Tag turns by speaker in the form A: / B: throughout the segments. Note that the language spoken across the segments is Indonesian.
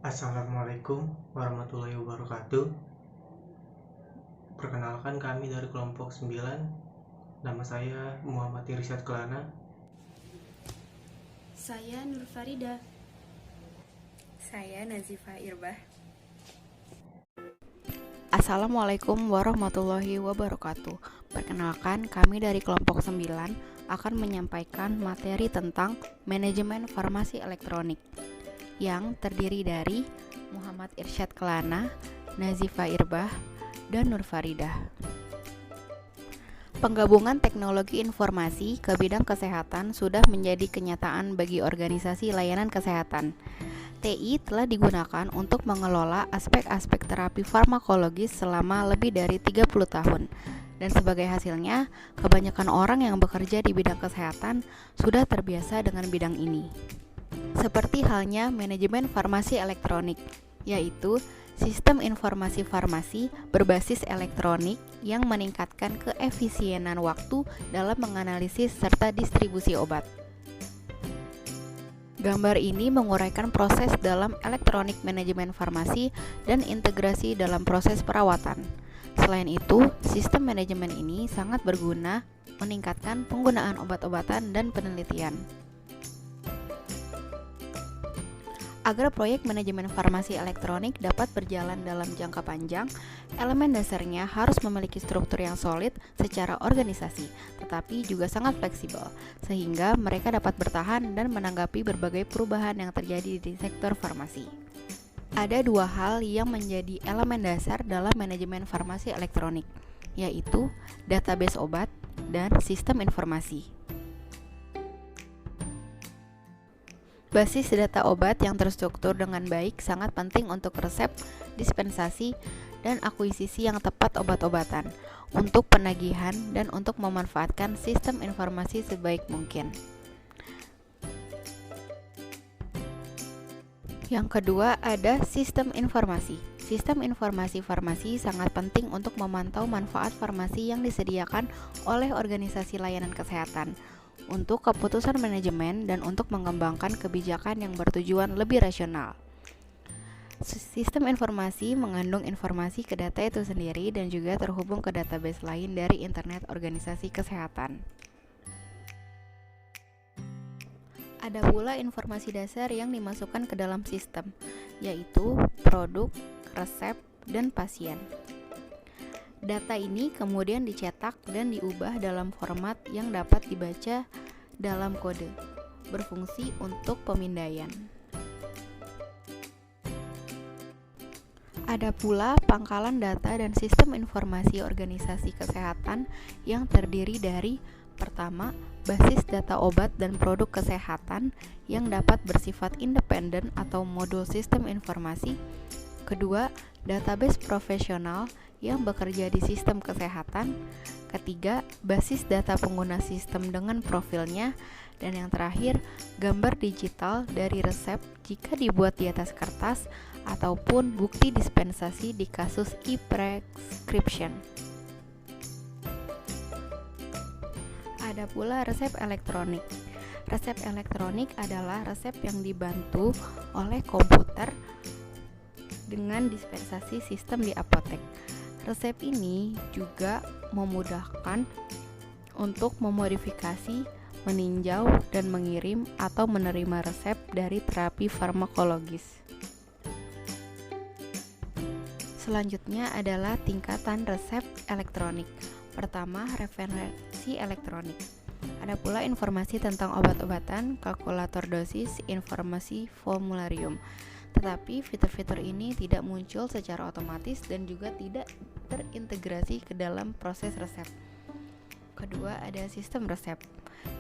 A: Assalamualaikum warahmatullahi wabarakatuh. Perkenalkan, kami dari kelompok 9. Nama saya Muhammad Irsyad Kelana.
B: Saya Nur Farida.
C: Saya Nazifah Irbah.
D: Assalamualaikum warahmatullahi wabarakatuh. Perkenalkan, kami dari kelompok 9 akan menyampaikan materi tentang manajemen farmasi elektronik yang terdiri dari Muhammad Irsyad Kelana, Nazifah Irbah, dan Nur Faridah. Penggabungan teknologi informasi ke bidang kesehatan sudah menjadi kenyataan bagi organisasi layanan kesehatan. TI telah digunakan untuk mengelola aspek-aspek terapi farmakologis selama lebih dari 30 tahun. Dan sebagai hasilnya, kebanyakan orang yang bekerja di bidang kesehatan sudah terbiasa dengan bidang ini. Seperti halnya manajemen farmasi elektronik, yaitu sistem informasi farmasi berbasis elektronik yang meningkatkan keefisienan waktu dalam menganalisis serta distribusi obat. Gambar ini menguraikan proses dalam elektronik manajemen farmasi dan integrasi dalam proses perawatan. Selain itu, sistem manajemen ini sangat berguna meningkatkan penggunaan obat-obatan dan penelitian. Agar proyek manajemen farmasi elektronik dapat berjalan dalam jangka panjang, elemen dasarnya harus memiliki struktur yang solid secara organisasi, tetapi juga sangat fleksibel, sehingga mereka dapat bertahan dan menanggapi berbagai perubahan yang terjadi di sektor farmasi. Ada dua hal yang menjadi elemen dasar dalam manajemen farmasi elektronik, yaitu database obat dan sistem informasi. Basis data obat yang terstruktur dengan baik sangat penting untuk resep, dispensasi, dan akuisisi yang tepat obat-obatan, untuk penagihan dan untuk memanfaatkan sistem informasi sebaik mungkin. Yang kedua ada sistem informasi. Sistem informasi farmasi sangat penting untuk memantau manfaat farmasi yang disediakan oleh organisasi layanan kesehatan, untuk keputusan manajemen dan untuk mengembangkan kebijakan yang bertujuan lebih rasional. Sistem informasi mengandung informasi ke data itu sendiri dan juga terhubung ke database lain dari internet organisasi kesehatan. Ada pula informasi dasar yang dimasukkan ke dalam sistem, yaitu produk, resep, dan pasien. Data ini kemudian dicetak dan diubah dalam format yang dapat dibaca dalam kode, berfungsi untuk pemindaian. Ada pula pangkalan data dan sistem informasi organisasi kesehatan yang terdiri dari: pertama, basis data obat dan produk kesehatan yang dapat bersifat independen atau modul sistem informasi. Kedua, database profesional yang bekerja di sistem kesehatan. Ketiga, basis data pengguna sistem dengan profilnya. Dan yang terakhir, gambar digital dari resep jika dibuat di atas kertas ataupun bukti dispensasi di kasus e-prescription. Ada pula resep elektronik. Resep elektronik adalah resep yang dibantu oleh komputer dengan dispensasi sistem di apotek. Resep ini juga memudahkan untuk memodifikasi, meninjau, dan mengirim atau menerima resep dari terapi farmakologis. Selanjutnya adalah tingkatan resep elektronik. Pertama, referensi elektronik. Ada pula informasi tentang obat-obatan, kalkulator dosis, informasi formularium. Tetapi fitur-fitur ini tidak muncul secara otomatis dan juga tidak terintegrasi ke dalam proses resep. Kedua, ada sistem resep,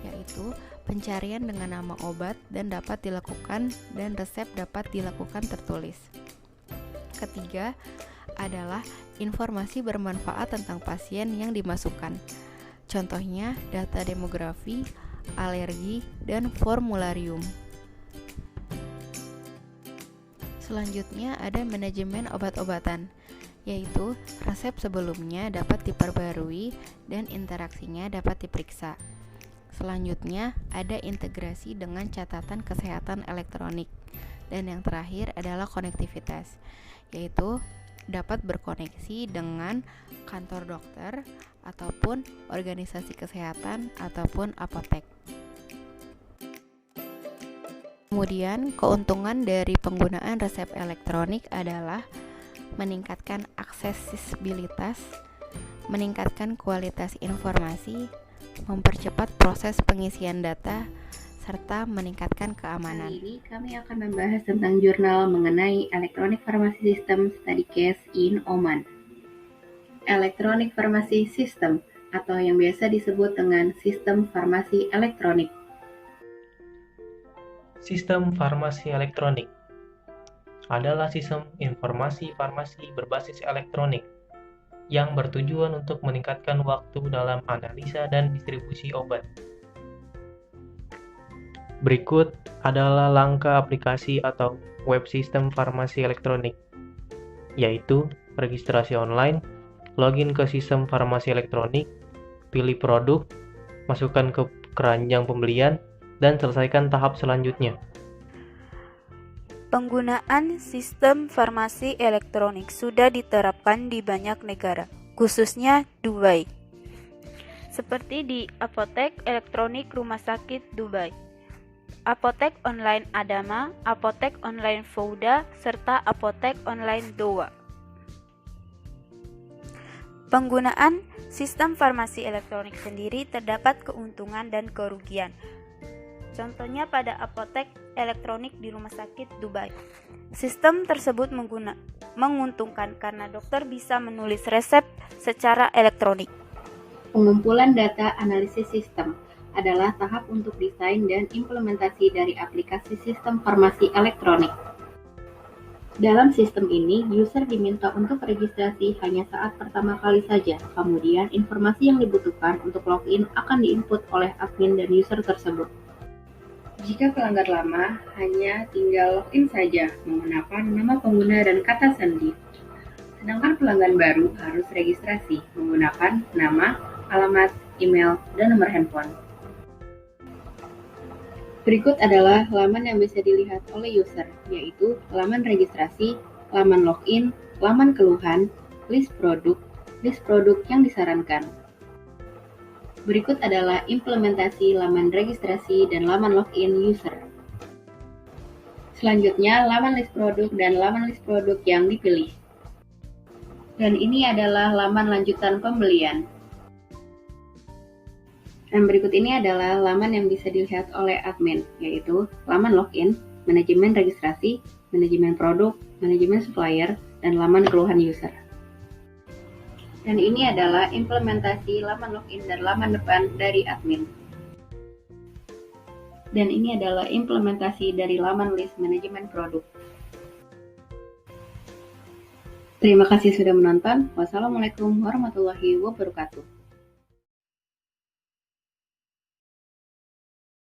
D: yaitu pencarian dengan nama obat dan dapat dilakukan dan resep dapat dilakukan tertulis. Ketiga, adalah informasi bermanfaat tentang pasien yang dimasukkan. Contohnya data demografi, alergi, dan formularium. Selanjutnya ada manajemen obat-obatan, yaitu resep sebelumnya dapat diperbarui dan interaksinya dapat diperiksa. Selanjutnya ada integrasi dengan catatan kesehatan elektronik. Dan yang terakhir adalah konektivitas, yaitu dapat berkoneksi dengan kantor dokter ataupun organisasi kesehatan ataupun apotek. Kemudian, keuntungan dari penggunaan resep elektronik adalah meningkatkan aksesibilitas, meningkatkan kualitas informasi, mempercepat proses pengisian data, serta meningkatkan keamanan.
B: Kali ini kami akan membahas tentang jurnal mengenai Electronic Pharmacy System Study Case in Oman. Electronic Pharmacy System atau yang biasa disebut dengan sistem farmasi elektronik.
A: Sistem farmasi elektronik adalah sistem informasi farmasi berbasis elektronik yang bertujuan untuk meningkatkan waktu dalam analisa dan distribusi obat. Berikut adalah langkah aplikasi atau web sistem farmasi elektronik, yaitu registrasi online, login ke sistem farmasi elektronik, pilih produk, masukkan ke keranjang pembelian, dan selesaikan tahap selanjutnya.
C: Penggunaan sistem farmasi elektronik sudah diterapkan di banyak negara, khususnya Dubai, seperti di Apotek Elektronik Rumah Sakit Dubai, Apotek Online Adama, Apotek Online Fouda, serta Apotek Online Dowa. Penggunaan sistem farmasi elektronik sendiri terdapat keuntungan dan kerugian. Contohnya pada apotek elektronik di Rumah Sakit Dubai. Sistem tersebut menguntungkan karena dokter bisa menulis resep secara elektronik.
B: Pengumpulan data analisis sistem adalah tahap untuk desain dan implementasi dari aplikasi sistem farmasi elektronik. Dalam sistem ini, user diminta untuk registrasi hanya saat pertama kali saja. Kemudian, informasi yang dibutuhkan untuk login akan diinput oleh admin dan user tersebut. Jika pelanggan lama, hanya tinggal login saja menggunakan nama pengguna dan kata sandi. Sedangkan pelanggan baru harus registrasi menggunakan nama, alamat, email, dan nomor handphone. Berikut adalah laman yang bisa dilihat oleh user, yaitu laman registrasi, laman login, laman keluhan, list produk yang disarankan. Berikut adalah implementasi laman registrasi dan laman login user. Selanjutnya, laman list produk dan laman list produk yang dipilih. Dan ini adalah laman lanjutan pembelian. Dan berikut ini adalah laman yang bisa dilihat oleh admin, yaitu laman login, manajemen registrasi, manajemen produk, manajemen supplier, dan laman keluhan user. Dan ini adalah implementasi laman login dan laman depan dari admin. Dan ini adalah implementasi dari laman list manajemen produk. Terima kasih sudah menonton. Wassalamualaikum warahmatullahi wabarakatuh.